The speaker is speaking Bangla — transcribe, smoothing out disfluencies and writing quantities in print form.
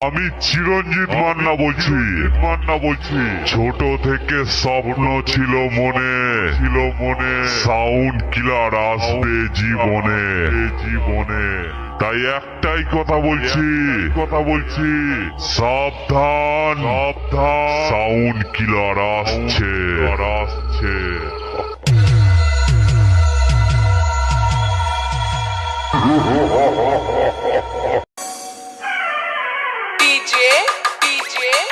আমি চিরঞ্জিত মান্না বলছি ছোট থেকে স্বপ্ন ছিল মনে সাউন্ড কিলার আসবে জীবনে তাই একটাই কথা বলছি সাবধান সাউন্ড কিলার আসছে DJ